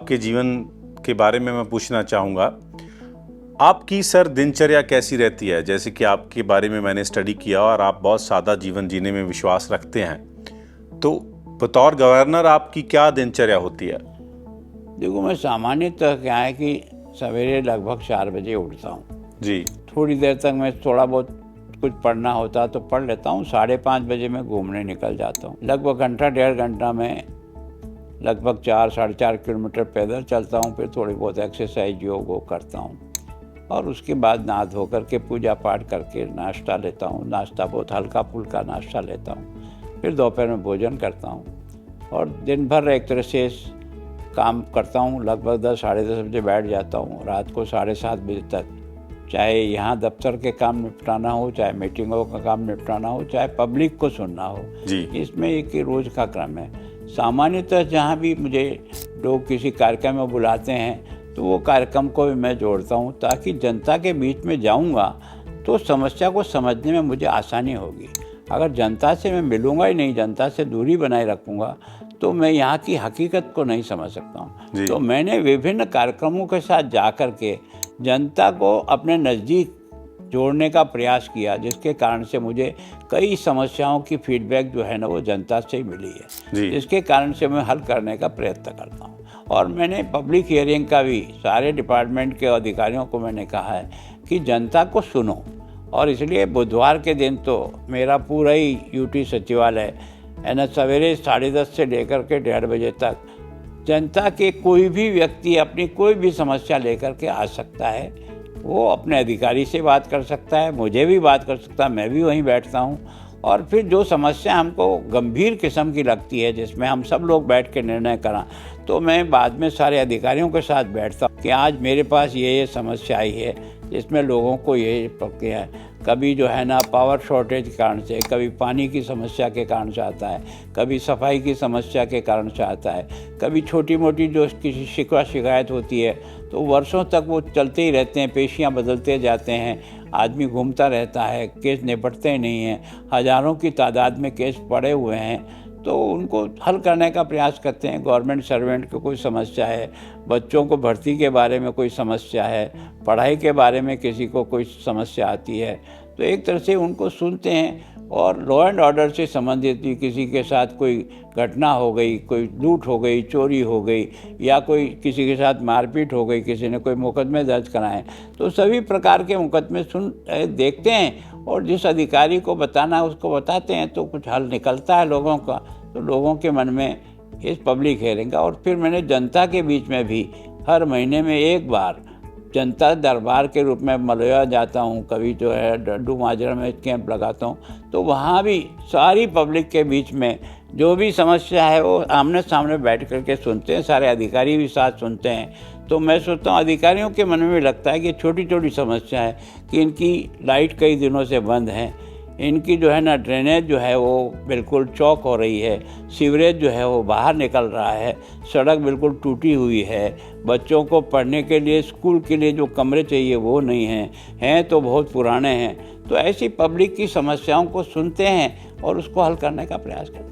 आपके जीवन के बारे में मैं पूछना चाहूँगा। आपकी सर दिनचर्या कैसी रहती है? जैसे कि आपके बारे में मैंने स्टडी किया और आप बहुत सादा जीवन जीने में विश्वास रखते हैं, तो बतौर गवर्नर आपकी क्या दिनचर्या होती है? देखो, मैं सामान्यतः क्या है कि सवेरे लगभग 4 बजे उठता हूँ जी। थोड़ी देर तक मैं थोड़ा बहुत कुछ पढ़ना होता तो पढ़ लेता हूँ। 5:30 बजे मैं घूमने निकल जाता हूँ। लगभग घंटा 1.5 घंटा में लगभग 4-4.5 किलोमीटर पैदल चलता हूँ। फिर थोड़ी बहुत एक्सरसाइज योग करता हूँ और उसके बाद नहा धो करके पूजा पाठ करके नाश्ता लेता हूँ। नाश्ता बहुत हल्का फुल्का नाश्ता लेता हूँ। फिर दोपहर में भोजन करता हूँ और दिन भर एक तरह से काम करता हूँ। लगभग 10-10:30 बजे बैठ जाता हूँ, रात को 7:30 बजे तक। चाहे यहाँ दफ्तर के काम निपटाना हो, चाहे मीटिंगों का काम निपटाना हो, चाहे पब्लिक को सुनना हो जी। इसमें एक रोज़ का क्रम है। सामान्यतः जहाँ भी मुझे लोग किसी कार्यक्रम में बुलाते हैं तो वो कार्यक्रम को भी मैं जोड़ता हूँ, ताकि जनता के बीच में जाऊँगा तो समस्या को समझने में मुझे आसानी होगी। अगर जनता से मैं मिलूँगा ही नहीं, जनता से दूरी बनाए रखूँगा, तो मैं यहाँ की हकीकत को नहीं समझ सकता हूँ। तो मैंने विभिन्न कार्यक्रमों के साथ जा कर के जनता को अपने नज़दीक जोड़ने का प्रयास किया, जिसके कारण से मुझे कई समस्याओं की फीडबैक जो है ना वो जनता से ही मिली है, जिसके कारण से मैं हल करने का प्रयत्न करता हूँ। और मैंने पब्लिक हियरिंग का भी सारे डिपार्टमेंट के अधिकारियों को मैंने कहा है कि जनता को सुनो। और इसलिए बुधवार के दिन तो मेरा पूरा ही यूटी सचिवालय है ना सवेरे 10:30 से लेकर के 1:30 बजे तक जनता के कोई भी व्यक्ति अपनी कोई भी समस्या लेकर के आ सकता है। वो अपने अधिकारी से बात कर सकता है, मुझे भी बात कर सकता है, मैं भी वहीं बैठता हूँ। और फिर जो समस्या हमको गंभीर किस्म की लगती है, जिसमें हम सब लोग बैठ के निर्णय करें, तो मैं बाद में सारे अधिकारियों के साथ बैठता हूँ कि आज मेरे पास ये समस्या आई है, जिसमें लोगों को ये प्रक्रिया है। कभी जो है ना पावर शॉर्टेज के कारण से, कभी पानी की समस्या के कारण से आता है, कभी सफाई की समस्या के कारण से आता है, कभी छोटी मोटी जो किसी शिकायत होती है तो वर्षों तक वो चलते ही रहते हैं, पेशियाँ बदलते जाते हैं, आदमी घूमता रहता है, केस निपटते ही नहीं हैं, हज़ारों की तादाद में केस पड़े हुए हैं। तो उनको हल करने का प्रयास करते हैं। गवर्नमेंट सर्वेंट को कोई समस्या है, बच्चों को भर्ती के बारे में कोई समस्या है, पढ़ाई के बारे में किसी को कोई समस्या आती है, तो एक तरह से उनको सुनते हैं। और लॉ एंड ऑर्डर से संबंधित भी किसी के साथ कोई घटना हो गई, कोई लूट हो गई, चोरी हो गई, या कोई किसी के साथ मारपीट हो गई, किसी ने कोई मुकदमे दर्ज कराए, तो सभी प्रकार के मुकदमे देखते हैं और जिस अधिकारी को बताना है उसको बताते हैं, तो कुछ हल निकलता है लोगों का। तो लोगों के मन में इस पब्लिक हियरिंग का। और फिर मैंने जनता के बीच में भी हर महीने में एक बार जनता दरबार के रूप में मलोया जाता हूँ, कभी जो है डड्डू माजरा में कैंप लगाता हूँ, तो वहाँ भी सारी पब्लिक के बीच में जो भी समस्या है वो आमने सामने बैठ करके सुनते हैं, सारे अधिकारी भी साथ सुनते हैं। तो मैं सोचता हूँ अधिकारियों के मन में भी लगता है कि छोटी छोटी समस्या है कि इनकी लाइट कई दिनों से बंद है, इनकी जो है ना ड्रेनेज जो है वो बिल्कुल चौक हो रही है, सीवरेज जो है वो बाहर निकल रहा है, सड़क बिल्कुल टूटी हुई है, बच्चों को पढ़ने के लिए स्कूल के लिए जो कमरे चाहिए वो नहीं हैं तो बहुत पुराने हैं। तो ऐसी पब्लिक की समस्याओं को सुनते हैं और उसको हल करने का प्रयास करते हैं।